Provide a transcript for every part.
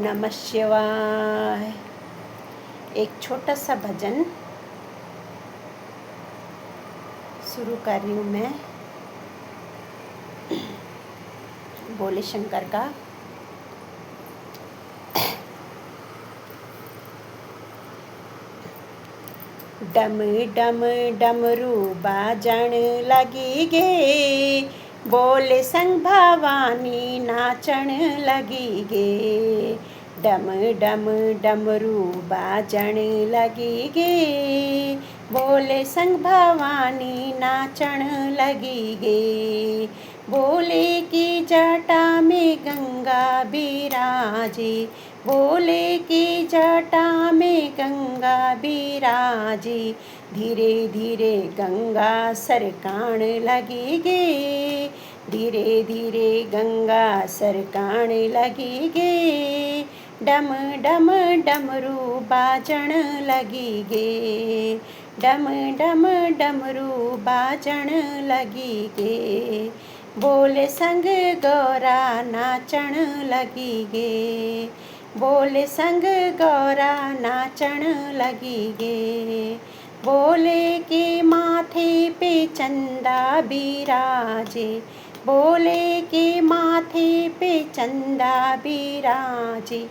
नमः शिवाय। एक छोटा सा भजन शुरू कर रही हूँ मैं भोले शंकर का। डम डम डमरू बाजण लगी गे, बोले संग भवानी नाचण लगी गे। डम डम डमरू बाजण लगी गे, बोले संग भवानी नाचण लगी गे। बोले की जटा में गंगा बिराजी, बोले की जटा में गंगा बिराजी। धीरे धीरे गंगा सरकाण लगी गे, धीरे धीरे गंगा सरकाण लगी गे। डम डम डमरू बाजण लगी गे, डम डम डमरू बाजण लगी गे। बोले संग गौरा नाचण लगी गे, बोले संग गौरा नाचण लगी गे। बोले के माथे पे चंदा बिराजे, बोले के माथे पे चंदा बिराजे।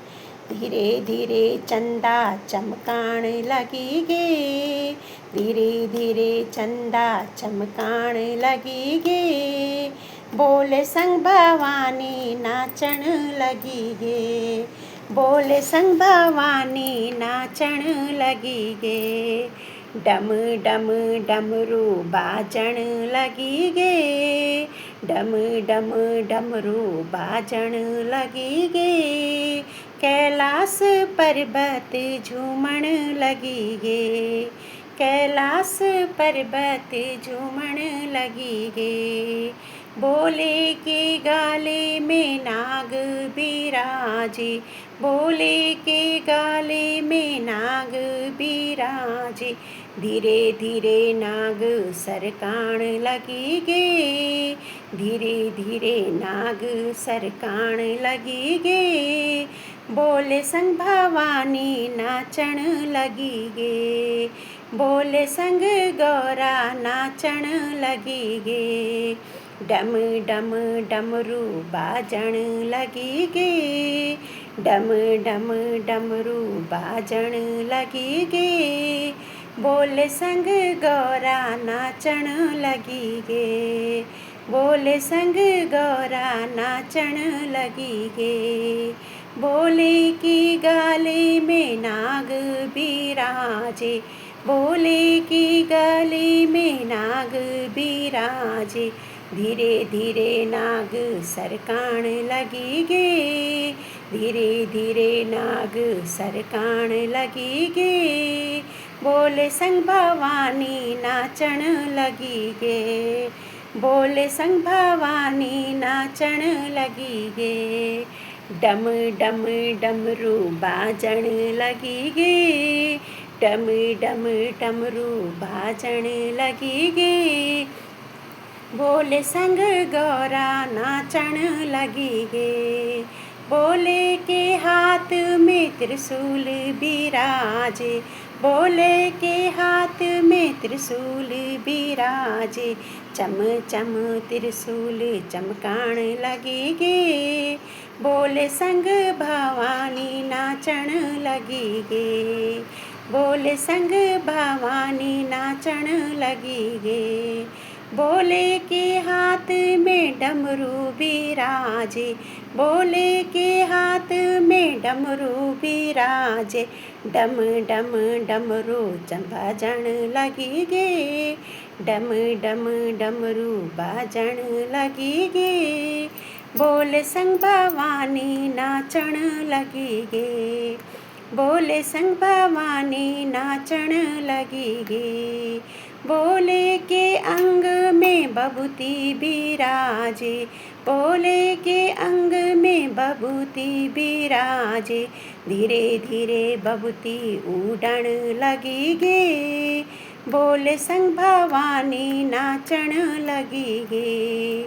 धीरे धीरे चंदा चमकाण लगी गे, धीरे धीरे चंदा चमकाण लगी गे। बोले संग भवानी नाचण लगी गे, बोले संग भवानी नाचण लगी गे। डम डम डमरू बाजण लगी गे, डम डम डमरू बाजण लगी गे। कैलाश पर्वत झूमण लगी गे, कैलाश पर्वत झूमण लगी गे। बोले के गाले में नाग बिराजे, बोले के गाले में नाग बिराजे। धीरे धीरे नाग सरकाण लगी गे, धीरे धीरे नाग सरकाण लगी गे। बोले संग भवानी नाचण लगी गे, बोले संग गौरा नाचण लगी गे। डम डम डमरू बाजण लगी गे, डम डम डमरू बाजण लगी गे। बोले संग गौरा नाचण लगी गे, बोले संग गौरा नाचण लगी गे। बोले की गाले में नाग बिराजे, बोले की गले में नाग बिराजे। धीरे धीरे नाग सरकाण लगी गे, धीरे धीरे नाग सरकाण लगी गे। बोले संग भवानी नाचण लगी गे, बोले संग भवानी नाचण लगी गे। डम डम डमरू बाजण लगी गे, डम डम डमरू बाजण लगी गे। बोले संग गौरा नाचण लगी गे, बोले के हाथ में त्रिशूल बिराजे, बोले के हाथ में त्रिशूल बिराजे। चम चम त्रिशूल चमकाण लगी गे, बोले संग भवानी नाचण लगी गे, बोले संग भवानी नाचण लगी गे। बोले के हाथ में डमरू बिराजे, बोले के हाथ में डमरू बिराजे। डम डम डमरू बाजण लगी गे, डम डम डमरू बाजण लगी गे। बोले संग भवानी नाचण लगी गे, बोले संग भवानी नाचण लगी गे। बोले के अंग में बबूती बिराजे, बोले के अंग में बबूती बिराजे। धीरे धीरे बबूती उड़न लगी गे, बोले संग भवानी नाचण लगी गे,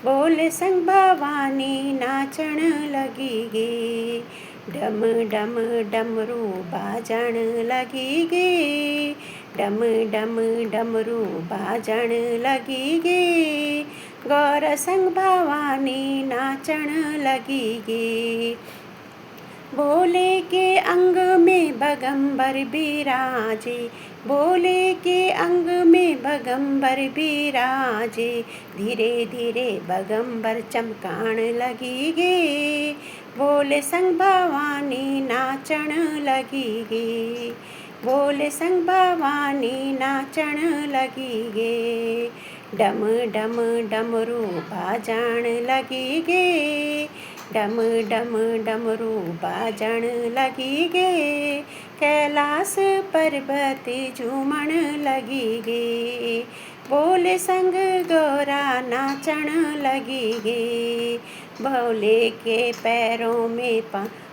बोले संग भवानी नाचण लगी गे। डम डम डमरू बाजण लगी गे, डम डम डमरू बाजण लगी गे, गौर संग भवानी नाचण लगी गे। भोले के अंग में बगंबर बिराजे, भोले के अंग में बगंबर बिराजे, धीरे धीरे बगंबर चमकाण लगी गे, भोले संग भवानी नाचण लगी गे, भोले संग भवानी नाचण लगी गे। डम डम डमरू बाजण लगी गे, डम डम डमरू बाजण लगी गे, कैलाश पर्वत झूमण लगी गे, भोले संग गौरा नाचण लगी गे। भोले के पैरों में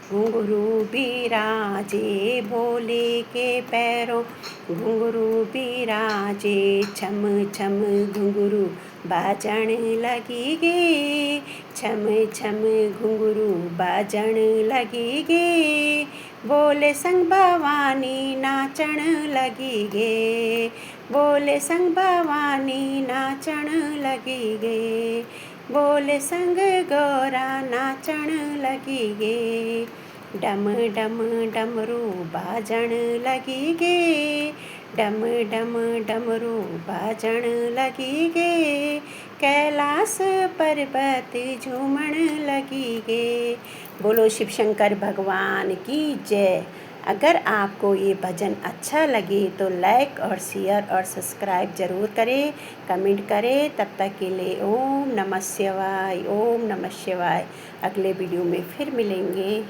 घुंघरू बिराजे, भोले के पैरों घुंघरू बिराजे, छम छम घुंघरू बाजण लगी गे, छम छम घुंघरू बाजण लगी गे, भोले संग भवानी नाचण लगी गे, भोले संग भवानी नाचण लगी गे, भोले संग गौरा नाचण लगी गे। डम डम डमरू बाजण लगी गे, डम डम डमरू बाजण लगी गे, कैलाश पर्वत झूमण लगी गे। बोलो शिव शंकर भगवान की जय। अगर आपको ये भजन अच्छा लगे तो लाइक और शेयर और सब्सक्राइब ज़रूर करें, कमेंट करें। तब तक के लिए ओम नमः शिवाय, ओम नमः शिवाय। अगले वीडियो में फिर मिलेंगे।